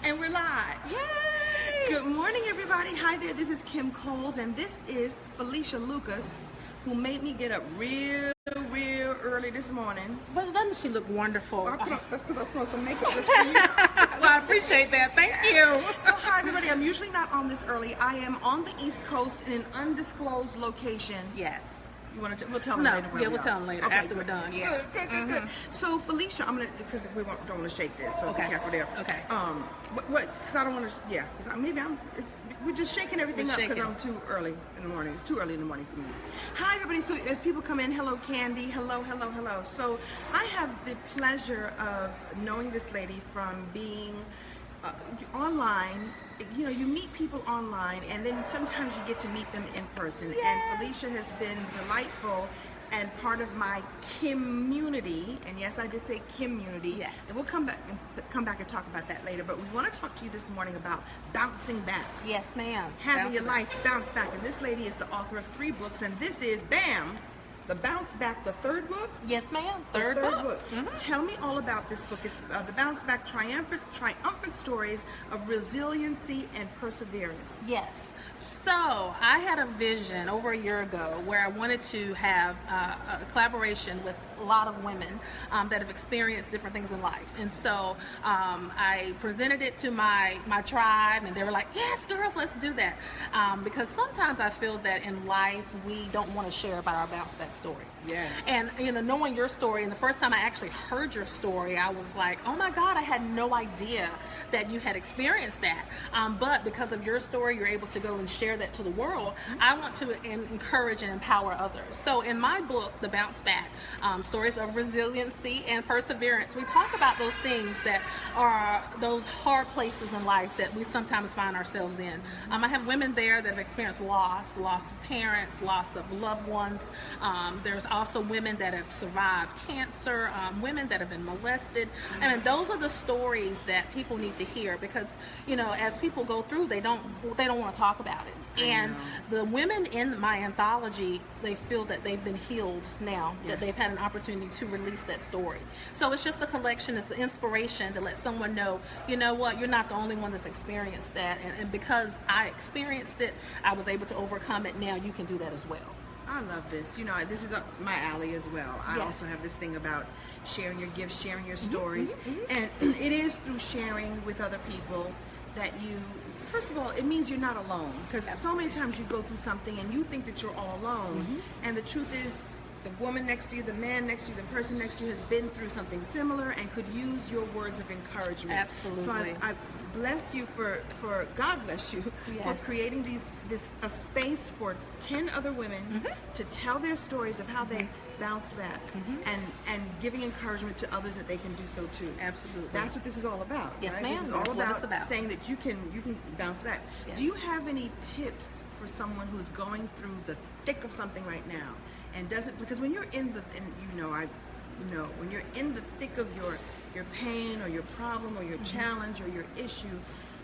And we're live. Yay! Good morning, everybody. Hi there. This is Kim Coles, and this is Felicia Lucas, who made me get up real early this morning. But doesn't she look wonderful? That's because I put on some makeup just for you. Well, I appreciate that. Thank you. So, hi, everybody. I'm usually not on this early. I am on the East Coast in an undisclosed location. Yes. You want to? We'll tell them later. We'll tell them later after good. we're done. Yeah. Good. So Felicia, I'm gonna because we don't want to shake this, so Okay. be careful there. Okay. What? Because I don't want to. Yeah. Because we're just shaking everything up because I'm too early in the morning. It's too early in the morning for me. Hi, everybody. So as people come in, hello, Candy. Hello. So I have the pleasure of knowing this lady from being online. You know, you meet people online, and then sometimes you get to meet them in person. Yes. And Felicia has been delightful and part of my community. And yes, I did say community. Yes. And we'll come back and talk about that later. But we want to talk to you this morning about bouncing back. Yes, ma'am. Having your life bounce back. And this lady is the author of 3 books, and this is BAM! The Bounce Back, the 3rd book? Yes, ma'am. Third book. Mm-hmm. Tell me all about this book. It's the Bounce Back Triumphant Stories of Resiliency and Perseverance. Yes. So I had a vision over a year ago where I wanted to have a collaboration with a lot of women that have experienced different things in life. And so I presented it to my tribe, and they were like, yes, girls, let's do that. Because sometimes I feel that in life we don't want to share about our bounce back story. Yes. And knowing your story, and the first time I actually heard your story, I was like, oh my God, I had no idea that you had experienced that. But because of your story, you're able to go and share that to the world. I want to encourage and empower others. So in my book, The Bounce Back, Stories of Resiliency and Perseverance, we talk about those things that are those hard places in life that we sometimes find ourselves in. I have women there that have experienced loss of parents, loss of loved ones. There's also women that have survived cancer, women that have been molested. I mean, those are the stories that people need to hear because, as people go through, they don't want to talk about it. And the women in my anthology, they feel that they've been healed now, that they've had an opportunity to release that story. So it's just a collection, it's the inspiration to let someone know, you know what, you're not the only one that's experienced that. And because I experienced it, I was able to overcome it. Now you can do that as well. I love this. This is up my alley as well. I also have this thing about sharing your gifts, sharing your stories. And it is through sharing with other people that you, first of all, it means you're not alone. Because so many times you go through something and you think that you're all alone. And the truth is, the woman next to you, the man next to you, the person next to you has been through something similar and could use your words of encouragement. Absolutely. So I bless you for God bless you for creating a space for 10 other women to tell their stories of how they bounced back and giving encouragement to others that they can do so too. Absolutely. That's what this is all about. Yes, right? ma'am. This is That's all what it's about. saying that you can bounce back. Yes. Do you have any tips for someone who's going through the thick of something right now and doesn't, because when you're in the when you're in the thick of your pain or your problem or your challenge or your issue,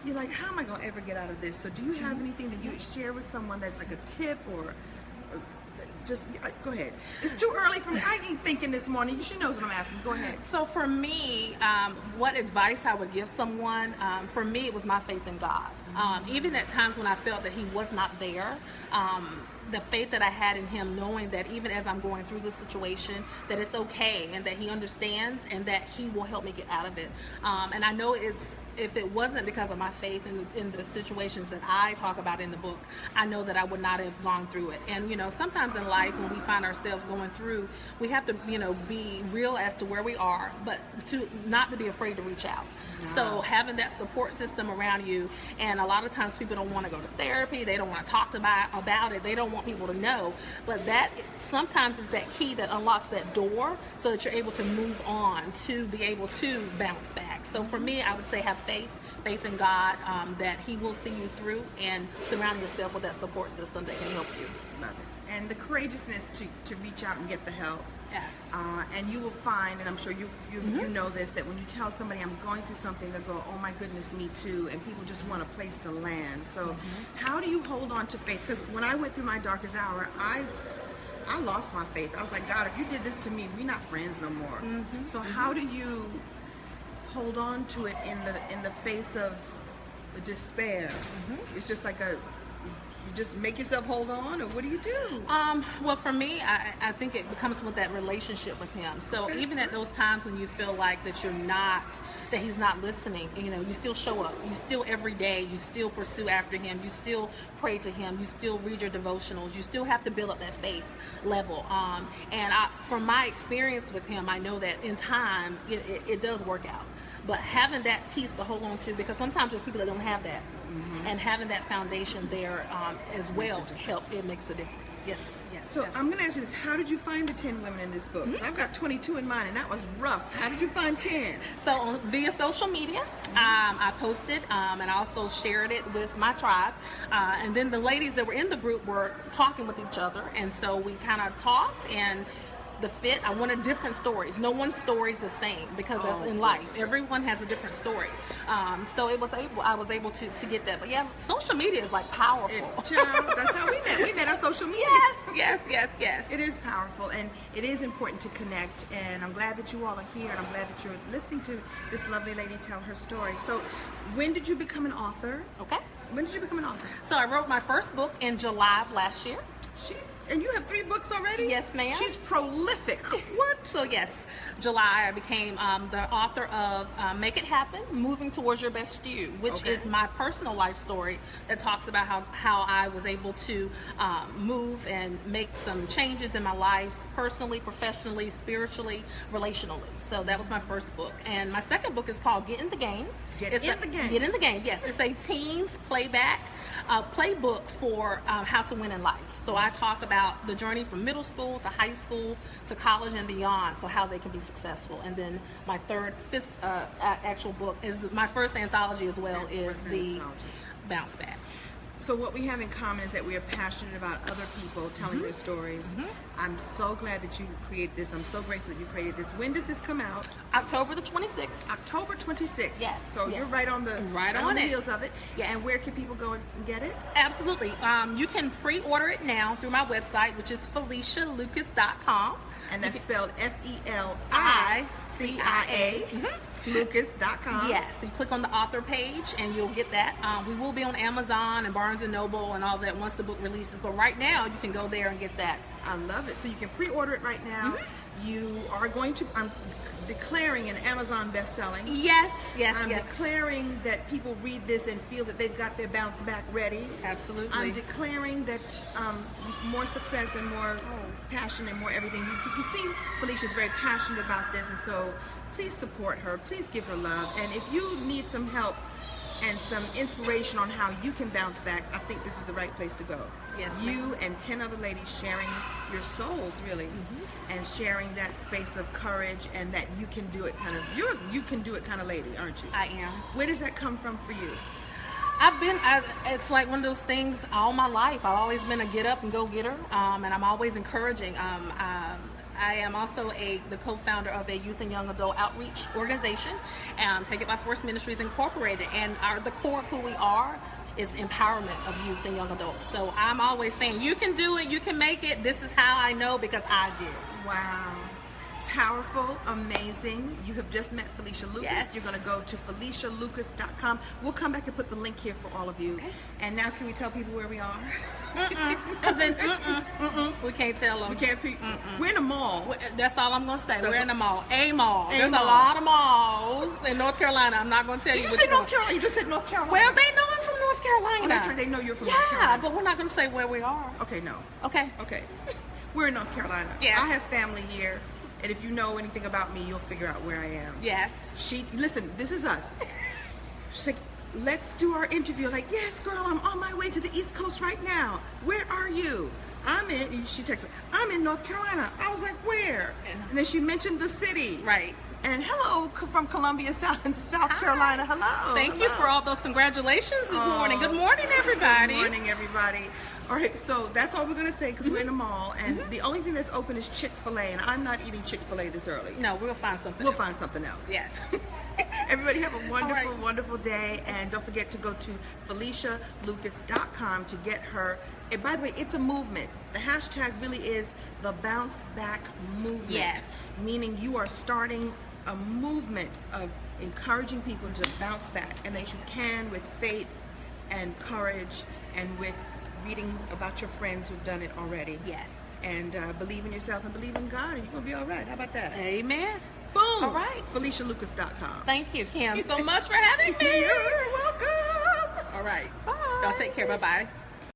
you're like, how am I going to ever get out of this? So do you have anything that you would share with someone that's like a tip or just go ahead? It's too early for me. I ain't thinking this morning. She knows what I'm asking. Go ahead. So for me, what advice I would give someone, for me, it was my faith in God. Even at times when I felt that He was not there, the faith that I had in Him, knowing that even as I'm going through this situation, that it's okay and that He understands and that He will help me get out of it. And I know if it wasn't because of my faith in the situations that I talk about in the book, I know that I would not have gone through it. And sometimes in life when we find ourselves going through, we have to be real as to where we are, but not to be afraid to reach out. So having that support system around you, and a lot of times people don't want to go to therapy, they don't want to talk about it, they don't want people to know, but that sometimes is that key that unlocks that door so that you're able to move on to be able to bounce back. So for me, I would say have faith in God, that He will see you through, and surround yourself with that support system that can help you. Love it. And the courageousness to reach out and get the help. Yes. And you will find, and I'm sure you know this, that when you tell somebody I'm going through something, they'll go, oh my goodness, me too. And people just want a place to land. So how do you hold on to faith? Because when I went through my darkest hour, I lost my faith. I was like, God, if you did this to me, we're not friends no more. So how do you hold on to it in the face of despair? It's just like you just make yourself hold on, or what do you do? Well, for me, I think it becomes with that relationship with him. So even at those times when you feel like that he's not listening, you know, you still show up. You still every day, you still pursue after him. You still pray to him. You still read your devotionals. You still have to build up that faith level. And from my experience with him, I know that in time, it does work out. But having that piece to hold on to, because sometimes there's people that don't have that, and having that foundation there as well helps. It makes a difference. Yes. So absolutely. I'm going to ask you this: how did you find the 10 women in this book? I've got 22 in mine, and that was rough. How did you find 10? So via social media, I posted and I also shared it with my tribe, and then the ladies that were in the group were talking with each other, and so we kind of talked and. The fit, I wanted different stories. No one's story is the same, because that's in life. Everyone has a different story. So I was able to get that. But yeah, social media is like powerful. Child, that's how we met. We met on social media. Yes. It is powerful, and it is important to connect. And I'm glad that you all are here, and I'm glad that you're listening to this lovely lady tell her story. So, when did you become an author? Okay. When did you become an author? So I wrote my first book in July of last year. And you have 3 books already? Yes, ma'am. She's prolific. What? So yes, July I became the author of Make It Happen, Moving Towards Your Best You, which is my personal life story that talks about how I was able to move and make some changes in my life, personally, professionally, spiritually, relationally. So that was my first book. And my second book is called Get in the Game. Get in the Game, yes. It's a teens playbook for how to win in life. So I talk about the journey from middle school to high school to college and beyond, so how they can be successful. And then my fifth actual book is my first anthology as well, is the Bounce Back. So what we have in common is that we are passionate about other people telling their stories. I'm so glad that you created this. I'm so grateful that you created this. When does this come out? October the 26th. October 26th. Yes. So you're right on the heels of it. Yes. And where can people go and get it? Absolutely. You can pre-order it now through my website, which is FeliciaLucas.com. And that's spelled FELICIA. Lucas.com. Yes, so you click on the author page and you'll get that. We will be on Amazon and Barnes & Noble and all that once the book releases, but right now you can go there and get that. I love it. So you can pre-order it right now. You are going to, I'm declaring an Amazon best-selling. Yes. I'm declaring that people read this and feel that they've got their bounce back ready. Absolutely. I'm declaring that more success and more passion and more everything. You see, Felicia's very passionate about this, and so please support her. Please give her love. And if you need some help and some inspiration on how you can bounce back, I think this is the right place to go. Yes, you and 10 other ladies sharing your souls, really, and sharing that space of courage, and that you can do it kind of, you can do it kind of lady, aren't you? I am. Where does that come from for you? It's like one of those things all my life. I've always been a get up and go getter, and I'm always encouraging. I am also the co-founder of a youth and young adult outreach organization, Take It by Force Ministries Incorporated, and the core of who we are is empowerment of youth and young adults. So I'm always saying, you can do it, you can make it. This is how I know, because I did. Wow. Powerful, amazing. You have just met Felicia Lucas. Yes. You're going to go to FeliciaLucas.com. We'll come back and put the link here for all of you. Okay. And now, can we tell people where we are? We can't tell them. We can't. We're in a mall. That's all I'm going to say. We're in a mall. A mall. There's a lot of malls in North Carolina. I'm not going to tell you. Did you say North Carolina? You just said North Carolina. Well, they know I'm from North Carolina. Oh, that's right. They know you're from North Carolina. Yeah, but we're not going to say where we are. Okay, no. Okay. We're in North Carolina. Yes. I have family here. And if you know anything about me, you'll figure out where I am. Yes. Listen, this is us. She's like, let's do our interview. Like, yes, girl, I'm on my way to the East Coast right now. Where are you? She texted me, I'm in North Carolina. I was like, where? And then she mentioned the city. Right. And hello from Columbia, South Carolina. Hello. Thank you for all those congratulations this morning. Good morning, everybody. Good morning, everybody. All right, so that's all we're going to say, because we're in the mall, and the only thing that's open is Chick-fil-A, and I'm not eating Chick-fil-A this early. No, we'll find something else. Find something else. Yes. Everybody have a wonderful, wonderful day, and don't forget to go to FeliciaLucas.com to get her. And by the way, it's a movement. The hashtag really is the Bounce Back Movement. Yes. Meaning you are starting a movement of encouraging people to bounce back, and that you can with faith and courage and with reading about your friends who've done it already. Yes. And believe in yourself and believe in God, and you're going to be all right. How about that? Amen. Boom. All right. FeliciaLucas.com. Thank you, Kim, so much for having me. You're welcome. All right. Bye. Y'all take care. Bye-bye.